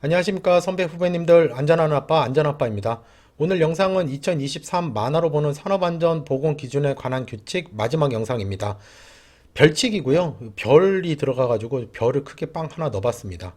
안녕하십니까 선배 후배님들, 안전한 아빠 안전아빠입니다. 오늘 영상은 2023 만화로 보는 산업안전보건 기준에 관한 규칙 마지막 영상입니다. 별칙이고요. 별이 들어가가지고 별을 크게 빵 하나 넣어봤습니다.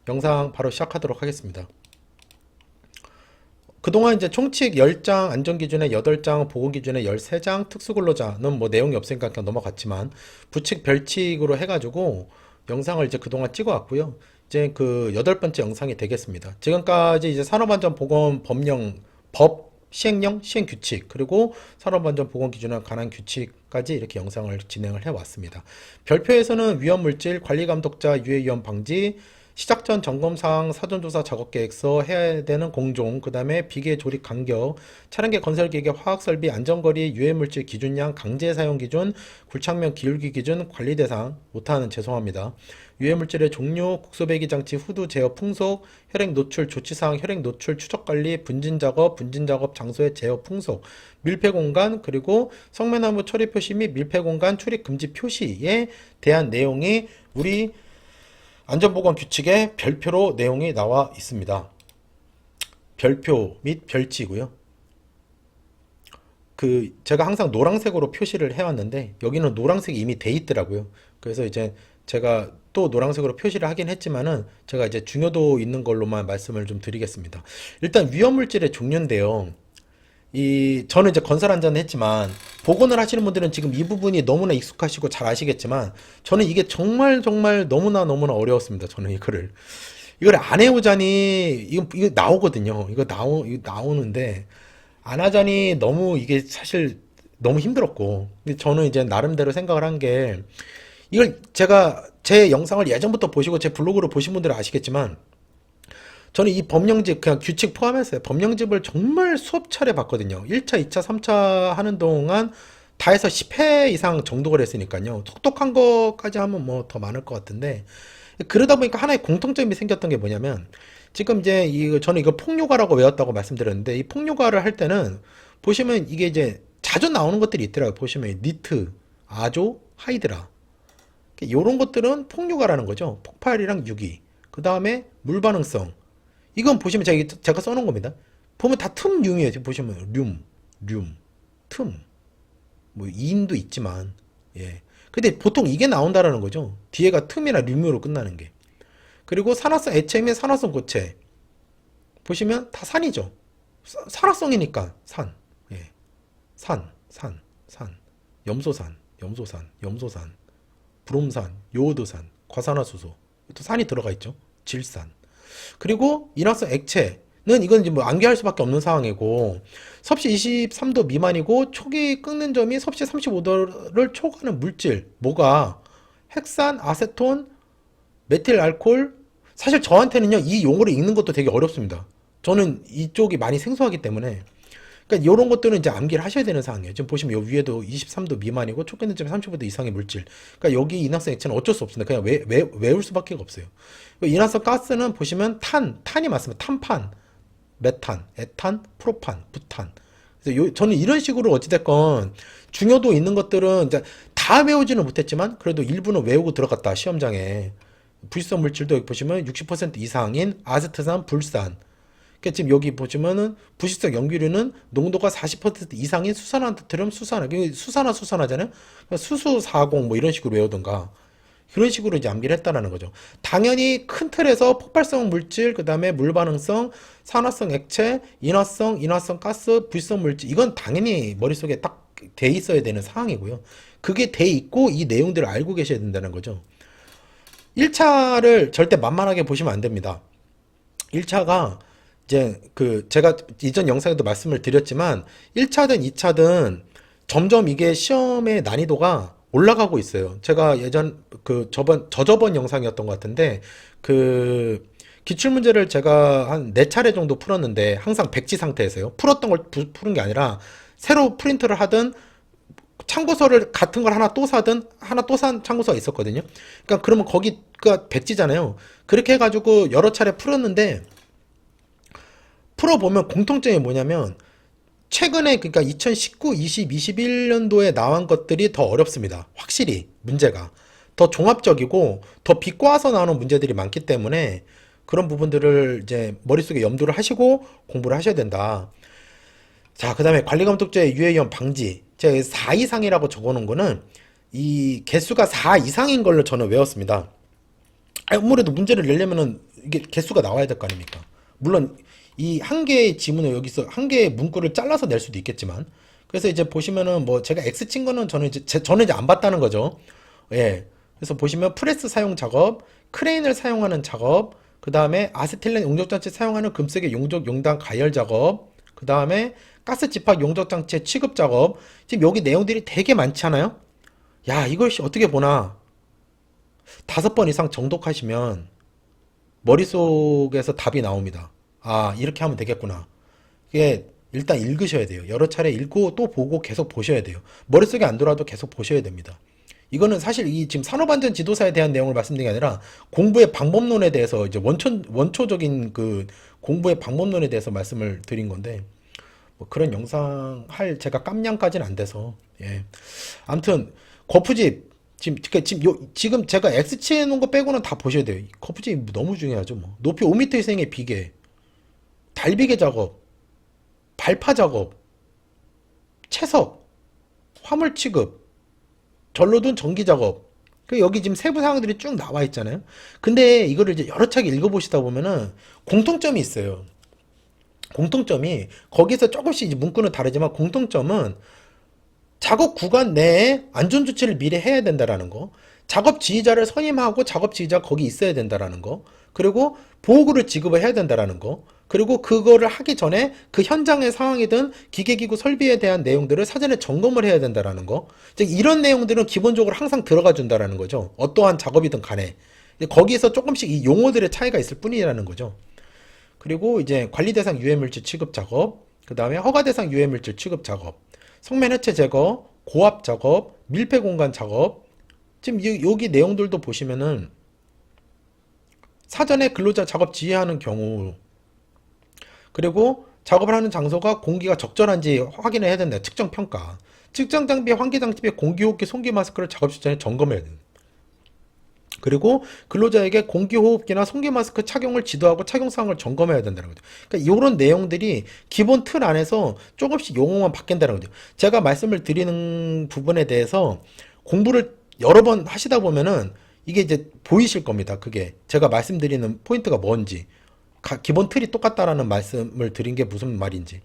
영상 바로 시작하도록 하겠습니다. 그동안 이제 총칙 10장, 안전기준에 8장, 보건기준에 13장, 특수근로자는 뭐 내용이 없으니까 그냥 넘어갔지만 부칙, 별칙으로 해가지고 영상을 이제 그동안 찍어왔고요. 이제 그 8번째 영상이 되겠습니다. 지금까지 이제 산업안전보건 법령, 법, 시행령, 시행규칙, 그리고 산업안전보건기준에 관한 규칙까지 이렇게 영상을 진행을 해왔습니다. 별표에서는 위험물질, 관리감독자, 유해위험 방지, 시작 전 점검사항, 사전조사 작업계획서, 해야 되는 공종, 그 다음에 비계 조립 간격, 차량계 건설기계 화학설비 안전거리, 유해물질 기준량, 강제 사용 기준, 굴착면 기울기 기준, 관리 대상, 못하는 죄송합니다. 유해물질의 종류, 국소배기 장치, 후두 제어 풍속, 혈액 노출 조치사항, 혈액 노출 추적관리, 분진작업 장소의 제어 풍속, 밀폐공간, 그리고 성매나무 처리 표시 및 밀폐공간 출입 금지 표시에 대한 내용이 우리 안전보건 규칙에 별표로 내용이 나와 있습니다. 별표 및 별지고요. 제가 항상 노란색으로 표시를 해왔는데 여기는 노란색이 이미 돼 있더라고요. 그래서 이제 제가 또 노란색으로 표시를 하긴 했지만은 제가 이제 중요도 있는 걸로만 말씀을 좀 드리겠습니다. 일단 위험물질의 종류인데요. 저는 이제 건설 안전을 했지만 복원을 하시는 분들은 지금 이 부분이 너무나 익숙하시고 잘 아시겠지만 저는 이게 정말 정말 너무나 너무나 어려웠습니다. 저는 이걸 안 해오자니 이거 나오거든요. 이거 나오는데 안 하자니 너무 이게 사실 너무 힘들었고, 근데 저는 이제 나름대로 생각을 한 게, 이걸 제가 제 영상을 예전부터 보시고 제 블로그를 보신 분들은 아시겠지만 저는 이 법령집 그냥 규칙 포함해서 법령집을 정말 수업 차례 봤거든요. 1차, 2차, 3차 하는 동안 다 해서 10회 이상 정독을 했으니까요. 속독한 거까지 하면 뭐 더 많을 것 같은데, 그러다 보니까 하나의 공통점이 생겼던 게 뭐냐면, 지금 이제 저는 이거 폭류가라고 외웠다고 말씀드렸는데, 이 폭류가를 할 때는 보시면 이게 이제 자주 나오는 것들이 있더라고요. 보시면 니트, 아조, 하이드라, 이런 것들은 폭류가라는 거죠. 폭발이랑 유기. 그 다음에 물반응성. 이건 보시면 제가 써놓은 겁니다. 보면 다 틈융이에요. 지금 보시면 틈. 뭐 이인도 있지만, 예. 근데 보통 이게 나온다라는 거죠. 뒤에가 틈이나 듐으로 끝나는 게. 그리고 산화성 액체 및 산화성 고체. 보시면 다 산이죠. 산화성이니까 산. 예. 산. 염소산, 브롬산, 요오드산, 과산화수소. 또 산이 들어가 있죠. 질산. 그리고 인화성 액체는 이건 이제 뭐 암기할 수밖에 없는 상황이고, 섭씨 23도 미만이고 초기 끓는 점이 섭씨 35도를 초과하는 물질, 뭐가 핵산, 아세톤, 메틸 알코올. 사실 저한테는요 이 용어를 읽는 것도 되게 어렵습니다. 저는 이쪽이 많이 생소하기 때문에. 그러니까 이런 것들은 이제 암기를 하셔야 되는 상황이에요. 지금 보시면 요 위에도 23도 미만이고 촉균는 점이 35도 이상의 물질. 그러니까 여기 인화성 액체는 어쩔 수 없습니다. 그냥 외울 수밖에 없어요. 인화성 가스는 보시면 탄이 맞습니다. 탄판, 메탄, 에탄, 프로판, 부탄. 그래서 저는 이런 식으로 어찌됐건 중요도 있는 것들은 이제 다 외우지는 못했지만 그래도 일부는 외우고 들어갔다 시험장에. 불시성 물질도 여기 보시면 60% 이상인 아세트산, 불산. 그러니까 지금 여기 보시면은 부식성 염기류는 농도가 40% 이상인 수산화나트륨, 수산화잖아요. 그러니까 수수 40 뭐 이런 식으로 외우던가 그런 식으로 이제 암기를 했다라는 거죠. 당연히 큰 틀에서 폭발성 물질, 그 다음에 물반응성, 산화성 액체, 인화성 가스, 불성 물질, 이건 당연히 머릿속에 딱 돼 있어야 되는 상황이고요. 그게 돼 있고 이 내용들을 알고 계셔야 된다는 거죠. 1차를 절대 만만하게 보시면 안 됩니다. 1차가 이제 제가 이전 영상에도 말씀을 드렸지만 1차든 2차든 점점 이게 시험의 난이도가 올라가고 있어요. 제가 저저번 영상이었던 것 같은데 기출문제를 제가 한 4차례 정도 풀었는데 항상 백지 상태에서요. 풀었던 걸 푸는 게 아니라 새로 프린트를 하든 참고서를 같은 걸 하나 또 사든 하나 또 산 참고서가 있었거든요. 그러니까 그러면 거기가 백지잖아요. 그렇게 해가지고 여러 차례 풀었는데 풀어보면 공통점이 뭐냐면 최근에 그러니까 2019, 20, 21년도에 나온 것들이 더 어렵습니다. 확실히 문제가 더 종합적이고 더 비꼬아서 나오는 문제들이 많기 때문에 그런 부분들을 이제 머릿속에 염두를 하시고 공부를 하셔야 된다. 자, 그 다음에 관리감독자의 유해위험 방지. 제가 4 이상이라고 적어놓은 거는 이 개수가 4 이상인 걸로 저는 외웠습니다. 아무래도 문제를 내려면은 이게 개수가 나와야 될 거 아닙니까? 물론 이 한 개의 지문을 여기서 한 개의 문구를 잘라서 낼 수도 있겠지만, 그래서 이제 보시면은 뭐 제가 X 친 거는 저는 이제 안 봤다는 거죠. 예. 그래서 보시면 프레스 사용 작업, 크레인을 사용하는 작업, 그 다음에 아세틸렌 용접장치 사용하는 금속의 용접 용단 가열 작업, 그 다음에 가스 집합 용접장치의 취급 작업. 지금 여기 내용들이 되게 많지 않아요? 야, 이걸 어떻게 보나. 5번 이상 정독하시면 머릿속에서 답이 나옵니다. 아, 이렇게 하면 되겠구나. 이게 일단 읽으셔야 돼요. 여러 차례 읽고 또 보고 계속 보셔야 돼요. 머릿속에 안 들어와도 계속 보셔야 됩니다. 이거는 사실 이 지금 산업안전 지도사에 대한 내용을 말씀드린 게 아니라 공부의 방법론에 대해서 이제 원초적인 그 공부의 방법론에 대해서 말씀을 드린 건데, 뭐 그런 영상 할 제가 깜냥까지는 안 돼서, 예. 아무튼 거푸집 지금 제가 X치 해놓은 거 빼고는 다 보셔야 돼요. 거푸집 너무 중요하죠. 뭐 높이 5m 이상의 비계, 달비계 작업, 발파 작업, 채석, 화물 취급, 전로등 전기 작업. 여기 지금 세부 사항들이 쭉 나와 있잖아요. 근데 이거를 이제 여러 차례 읽어보시다 보면은 공통점이 있어요. 공통점이 거기서 조금씩 이제 문구는 다르지만 공통점은 작업 구간 내에 안전조치를 미리 해야 된다라는 거, 작업 지휘자를 선임하고 작업 지휘자가 거기 있어야 된다라는 거, 그리고 보호구를 지급을 해야 된다라는 거, 그리고 그거를 하기 전에 그 현장의 상황이든 기계기구 설비에 대한 내용들을 사전에 점검을 해야 된다라는 거. 즉 이런 내용들은 기본적으로 항상 들어가 준다라는 거죠. 어떠한 작업이든 간에. 거기에서 조금씩 이 용어들의 차이가 있을 뿐이라는 거죠. 그리고 이제 관리대상 유해물질 취급 작업, 그 다음에 허가대상 유해물질 취급 작업, 성면 해체 제거, 고압 작업, 밀폐 공간 작업. 지금 여기 내용들도 보시면은 사전에 근로자 작업 지휘하는 경우, 그리고 작업을 하는 장소가 공기가 적절한지 확인을 해야 된다. 측정 평가. 측정 장비, 환기 장비, 공기호흡기, 송기 마스크를 작업 시점에 점검해야 된다. 그리고 근로자에게 공기호흡기나 송기 마스크 착용을 지도하고 착용 사항을 점검해야 된다는 거죠. 그러니까 이런 내용들이 기본 틀 안에서 조금씩 용어만 바뀐다는 거죠. 제가 말씀을 드리는 부분에 대해서 공부를 여러 번 하시다 보면은 이게 이제 보이실 겁니다. 그게 제가 말씀드리는 포인트가 뭔지, 기본 틀이 똑같다라는 말씀을 드린 게 무슨 말인지.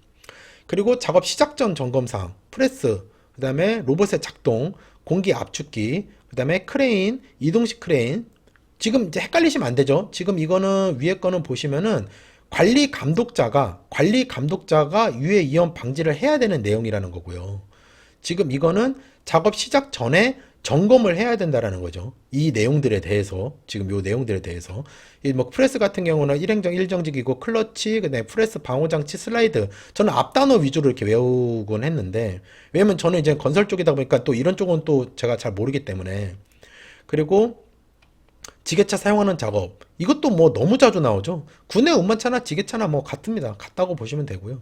그리고 작업 시작 전 점검 사항, 프레스, 그 다음에 로봇의 작동, 공기 압축기, 그 다음에 크레인, 이동식 크레인. 지금 이제 헷갈리시면 안 되죠. 지금 이거는 위에 거는 보시면은 관리 감독자가 유해 이염 방지를 해야 되는 내용이라는 거고요. 지금 이거는 작업 시작 전에 점검을 해야 된다라는 거죠. 이 내용들에 대해서, 지금 요 내용들에 대해서. 뭐 프레스 같은 경우는 일행정 일정직이고 클러치, 그다음에 프레스 방호 장치, 슬라이드. 저는 앞 단어 위주로 이렇게 외우곤 했는데, 왜냐면 저는 이제 건설 쪽이다 보니까 또 이런 쪽은 또 제가 잘 모르기 때문에. 그리고 지게차 사용하는 작업. 이것도 뭐 너무 자주 나오죠. 군내 운반차나 지게차나 뭐 같습니다. 같다고 보시면 되고요.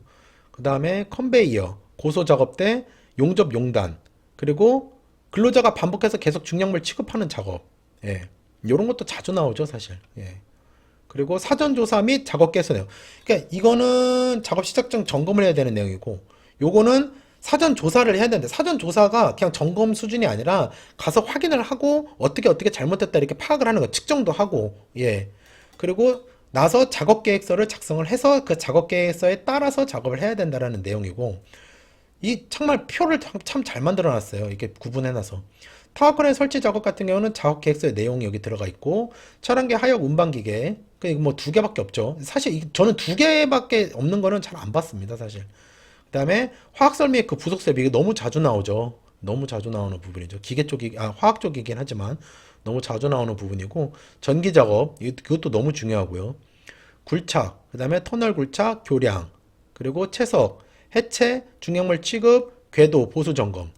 그 다음에 컨베이어, 고소 작업대, 용접 용단, 그리고 근로자가 반복해서 계속 중량물 취급하는 작업. 예. 이런 것도 자주 나오죠, 사실. 예. 그리고 사전조사 및 작업 개선해요. 그러니까 이거는 작업 시작 전 점검을 해야 되는 내용이고, 요거는 사전 조사를 해야 되는데, 사전 조사가 그냥 점검 수준이 아니라 가서 확인을 하고 어떻게 잘못됐다 이렇게 파악을 하는 거, 측정도 하고, 예. 그리고 나서 작업 계획서를 작성을 해서 그 작업 계획서에 따라서 작업을 해야 된다라는 내용이고, 이 정말 표를 참 잘 만들어 놨어요. 이렇게 구분해놔서. 타워크레인 설치 작업 같은 경우는 작업 계획서의 내용이 여기 들어가 있고, 차량계 하역 운반기계, 뭐 2개밖에 없죠. 사실 저는 2개밖에 없는 거는 잘 안 봤습니다, 사실. 그 다음에 화학설 및 그 부속 설비, 이게 너무 자주 나오죠. 너무 자주 나오는 부분이죠. 기계 쪽이, 화학 쪽이긴 하지만 너무 자주 나오는 부분이고, 전기 작업, 이것도 너무 중요하고요. 굴착, 그 다음에 터널 굴착, 교량, 그리고 채석, 해체, 중형물 취급, 궤도, 보수 점검.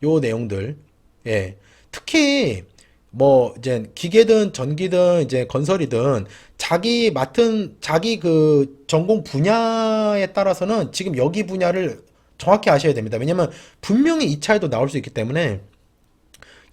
요 내용들. 예. 특히 뭐 이제 기계든 전기든 이제 건설이든 자기 그 전공 분야에 따라서는 지금 여기 분야를 정확히 아셔야 됩니다. 왜냐면 분명히 2차에도 나올 수 있기 때문에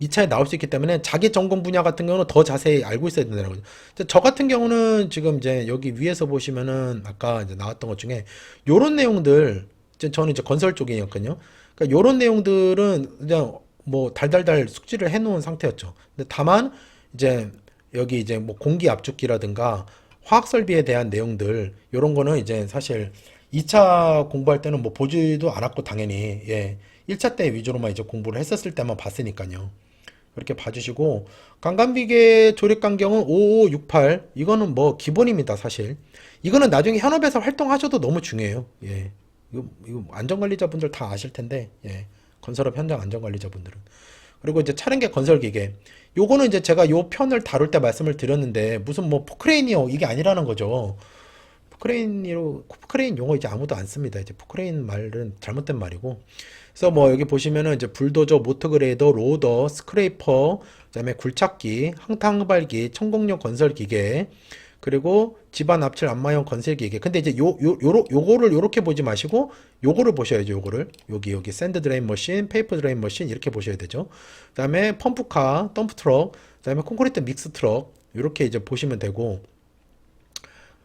2차에 나올 수 있기 때문에 자기 전공 분야 같은 경우는 더 자세히 알고 있어야 된다는 거죠. 저 같은 경우는 지금 이제 여기 위에서 보시면은 아까 이제 나왔던 것 중에 요런 내용들, 저는 이제 건설 쪽이었거든요. 그러니까 요런 내용들은 그냥 뭐 달달달 숙지를 해놓은 상태였죠. 근데 다만 이제 여기 이제 뭐 공기 압축기라든가 화학 설비에 대한 내용들 요런 거는 이제 사실 2차 공부할 때는 뭐 보지도 않았고 당연히 예 1차 때 위주로만 이제 공부를 했었을 때만 봤으니까요. 그렇게 봐주시고 강간비계 조립 간경은 5568 이거는 뭐 기본입니다 사실. 이거는 나중에 현업에서 활동하셔도 너무 중요해요. 예. 이거 안전관리자분들 다 아실 텐데 예. 건설업 현장 안전관리자분들은. 그리고 이제 차량계 건설기계. 요거는 이제 제가 요 편을 다룰 때 말씀을 드렸는데 무슨 뭐 포크레인이요 이게 아니라는 거죠. 포크레인 용어 이제 아무도 안 씁니다. 이제 포크레인 말은 잘못된 말이고. 그래서 뭐 여기 보시면은 이제 불도저, 모터그레이더, 로더, 스크레이퍼, 그다음에 굴착기, 항탕 흡알기, 천공용 건설 기계, 그리고 집안 압출 안마용 건설 기계. 근데 이제 요거를 요렇게 보지 마시고 요거를 보셔야죠. 요거를 여기 샌드 드레인 머신, 페이퍼 드레인 머신 이렇게 보셔야 되죠. 그다음에 펌프카, 덤프 트럭, 그다음에 콘크리트 믹스 트럭 이렇게 이제 보시면 되고.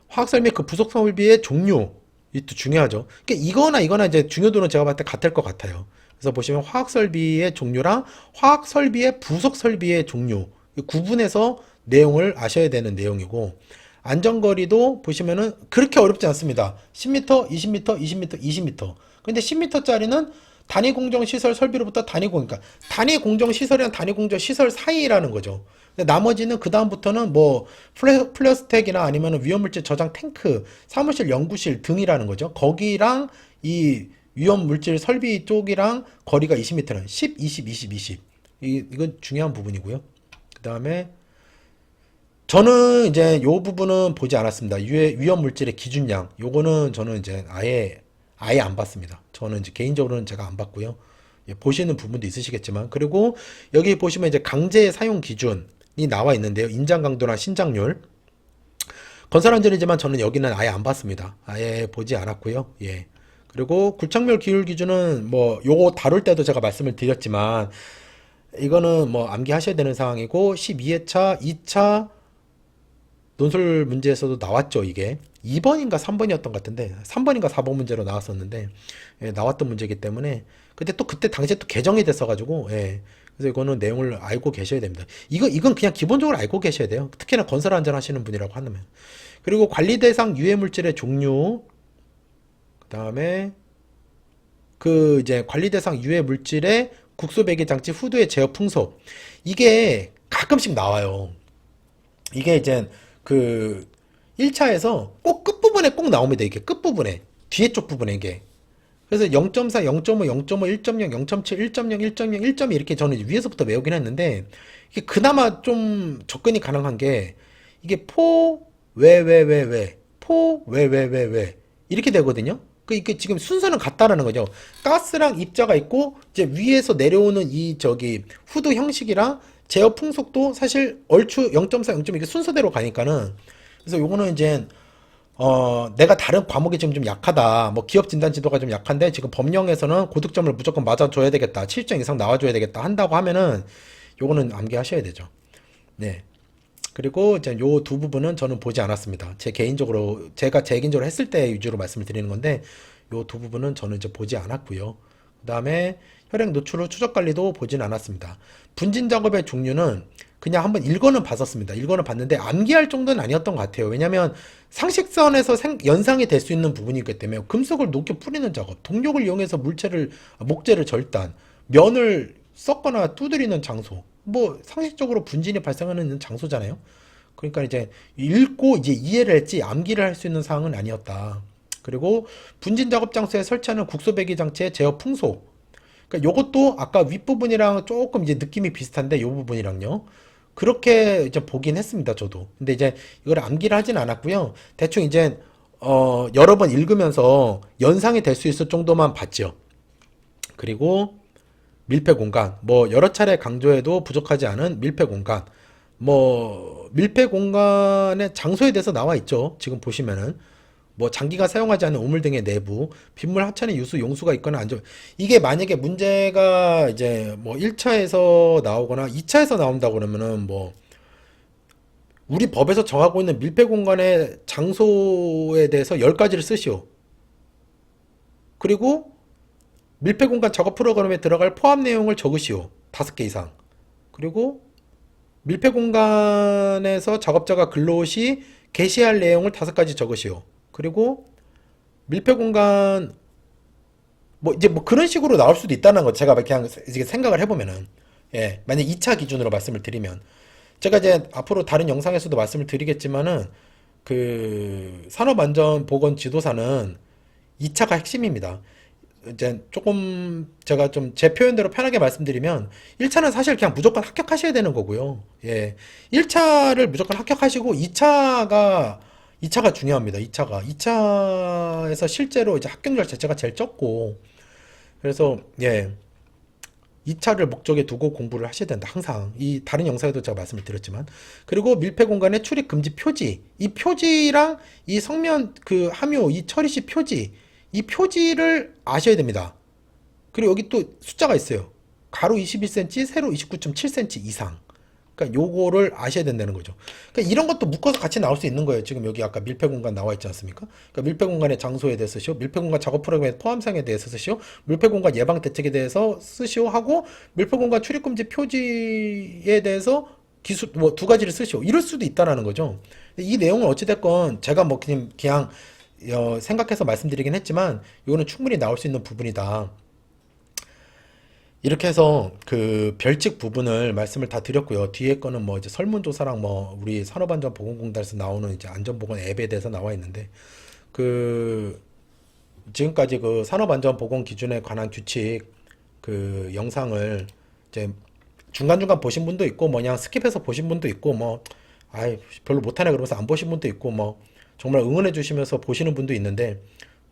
화학설 및 그 부속 설비의 종류 이또 중요하죠. 그러니까 이거나 이제 중요도는 제가 봤을 때 같을 것 같아요. 그래서 보시면 화학 설비의 종류랑 화학 설비의 부속 설비의 종류 구분해서 내용을 아셔야 되는 내용이고 안전거리도 보시면은 그렇게 어렵지 않습니다. 10m, 20m, 20m, 20m. 근데 10m짜리는 단위 공정 시설 설비로부터 그러니까 단위 공정 시설이랑 단위 공정 시설 사이라는 거죠. 근데 나머지는 그 다음부터는 뭐 플라스텍이나 아니면 위험물질 저장 탱크, 사무실, 연구실 등이라는 거죠. 거기랑 이 위험물질 설비 쪽이랑 거리가 20m는 10, 20, 20, 20. 이건 중요한 부분이고요. 그 다음에 저는 이제 요 부분은 보지 않았습니다. 위험물질의 기준량. 요거는 저는 이제 아예 안 봤습니다. 저는 이제 개인적으로는 제가 안 봤고요. 예, 보시는 부분도 있으시겠지만. 그리고 여기 보시면 이제 강제 사용 기준이 나와 있는데요. 인장 강도나 신장률. 건설 안전이지만 저는 여기는 아예 안 봤습니다. 아예 보지 않았고요. 예. 그리고 굴착멸 기율 기준은 뭐 요거 다룰 때도 제가 말씀을 드렸지만 이거는 뭐 암기하셔야 되는 상황이고 12회차, 2차 논술 문제에서도 나왔죠, 이게. 2번인가 3번이었던 것 같은데, 3번인가 4번 문제로 나왔었는데, 예, 나왔던 문제이기 때문에, 그때 당시에 또 개정이 됐어가지고, 예. 그래서 이거는 내용을 알고 계셔야 됩니다. 이건 그냥 기본적으로 알고 계셔야 돼요. 특히나 건설 안전 하시는 분이라고 하면. 그리고 관리 대상 유해 물질의 종류, 그 다음에, 이제 관리 대상 유해 물질의 국소 배기 장치 후드의 제어 풍속. 이게 가끔씩 나와요. 이게 이제, 1차에서 꼭 끝부분에 꼭 나옵니다. 이게 끝부분에. 뒤에 쪽 부분에 이게. 그래서 0.4, 0.5, 0.5, 1.0, 0.7, 1.0, 1.0, 1.2 이렇게 저는 위에서부터 외우긴 했는데 이게 그나마 좀 접근이 가능한 게 이게 왜 이렇게 되거든요. 이게 지금 순서는 같다라는 거죠. 가스랑 입자가 있고 이제 위에서 내려오는 후드 형식이랑 제어 풍속도 사실 얼추 0.4, 0.2 이게 순서대로 가니까는 그래서 요거는 이제 내가 다른 과목이 지금 좀 약하다. 뭐 기업 진단 지도가 좀 약한데 지금 법령에서는 고득점을 무조건 맞아줘야 되겠다. 7점 이상 나와줘야 되겠다 한다고 하면은 요거는 암기하셔야 되죠. 네. 그리고 이제 요 두 부분은 저는 보지 않았습니다. 제가 개인적으로 했을 때 위주로 말씀을 드리는 건데 요 두 부분은 저는 이제 보지 않았고요. 그 다음에 혈액 노출 후 추적 관리도 보진 않았습니다. 분진 작업의 종류는 그냥 한번 읽어는 봤었습니다. 읽어는 봤는데 암기할 정도는 아니었던 것 같아요. 왜냐면 상식선에서 연상이 될 수 있는 부분이기 때문에 금속을 녹여 뿌리는 작업, 동력을 이용해서 목재를 절단, 면을 썩거나 두드리는 장소, 뭐 상식적으로 분진이 발생하는 장소잖아요. 그러니까 이제 읽고 이제 이해를 했지 암기를 할 수 있는 사항은 아니었다. 그리고 분진 작업 장소에 설치하는 국소 배기 장치의 제어 풍속. 그러니까 요것도 아까 윗부분이랑 조금 이제 느낌이 비슷한데 요 부분이랑요. 그렇게 이제 보긴 했습니다, 저도. 근데 이제 이걸 암기를 하진 않았고요. 대충 이제 여러 번 읽으면서 연상이 될 수 있을 정도만 봤죠. 그리고 밀폐 공간, 뭐 여러 차례 강조해도 부족하지 않은 밀폐 공간. 뭐 밀폐 공간의 장소에 대해서 나와 있죠. 지금 보시면은 뭐 장기가 사용하지 않는 우물 등의 내부, 빗물 하천의 유수 용수가 있거나 안 좋. 이게 만약에 문제가 이제 뭐 1차에서 나오거나 2차에서 나온다고 그러면은 뭐 우리 법에서 정하고 있는 밀폐 공간의 장소에 대해서 10가지를 쓰시오. 그리고 밀폐 공간 작업 프로그램에 들어갈 포함 내용을 적으시오. 5개 이상. 그리고 밀폐 공간에서 작업자가 근로 시 게시할 내용을 5가지 적으시오. 그리고 밀폐 공간 뭐 이제 뭐 그런 식으로 나올 수도 있다는 거 제가 그냥 이제 생각을 해보면은 예 만약 2차 기준으로 말씀을 드리면 제가 이제 앞으로 다른 영상에서도 말씀을 드리겠지만은 그 산업안전보건 지도사는 2차가 핵심입니다. 이제 조금 제가 좀 제 표현대로 편하게 말씀드리면 1차는 사실 그냥 무조건 합격하셔야 되는 거고요. 예. 1차를 무조건 합격하시고 2차가 중요합니다. 2차에서 실제로 이제 합격률 자체가 제일 적고 그래서 예. 2차를 목적에 두고 공부를 하셔야 된다. 항상. 이 다른 영상에도 제가 말씀을 드렸지만. 그리고 밀폐 공간의 출입 금지 표지. 이 표지랑 이 성면 그 함유 이 처리시 표지. 이 표지를 아셔야 됩니다. 그리고 여기 또 숫자가 있어요. 가로 21cm, 세로 29.7cm 이상. 그러니까 요거를 아셔야 된다는 거죠. 그러니까 이런 것도 묶어서 같이 나올 수 있는 거예요. 지금 여기 아까 밀폐 공간 나와 있지 않습니까? 그러니까 밀폐 공간의 장소에 대해서 쓰시오. 밀폐 공간 작업 프로그램의 포함사항에 대해서 쓰시오. 밀폐 공간 예방 대책에 대해서 쓰시오 하고 밀폐 공간 출입 금지 표지에 대해서 기술 뭐 2가지를 쓰시오. 이럴 수도 있다라는 거죠. 이 내용은 어찌 됐건 제가 뭐 그냥 생각해서 말씀드리긴 했지만 이거는 충분히 나올 수 있는 부분이다. 이렇게 해서 그 별칙 부분을 말씀을 다 드렸고요. 뒤에 거는 뭐 이제 설문조사랑 뭐 우리 산업안전보건공단에서 나오는 이제 안전보건 앱에 대해서 나와 있는데 그 지금까지 그 산업안전보건 기준에 관한 규칙 그 영상을 이제 중간중간 보신 분도 있고 뭐 그냥 스킵해서 보신 분도 있고 뭐 아이 별로 못하네 그러면서 안 보신 분도 있고 뭐 정말 응원해 주시면서 보시는 분도 있는데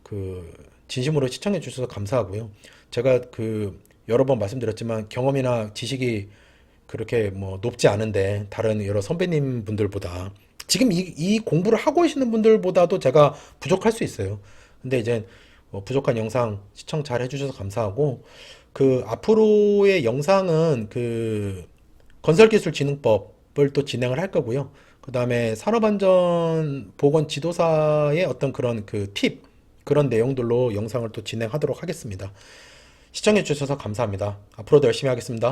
그 진심으로 시청해 주셔서 감사하고요. 제가 그 여러 번 말씀드렸지만 경험이나 지식이 그렇게 뭐 높지 않은데 다른 여러 선배님 분들보다 지금 이 공부를 하고 계시는 분들보다도 제가 부족할 수 있어요. 근데 이제 뭐 부족한 영상 시청 잘 해주셔서 감사하고 그 앞으로의 영상은 그 건설기술진흥법을 또 진행을 할 거고요. 그 다음에 산업안전보건지도사의 어떤 그런 그 팁, 그런 내용들로 영상을 또 진행하도록 하겠습니다. 시청해주셔서 감사합니다. 앞으로도 열심히 하겠습니다.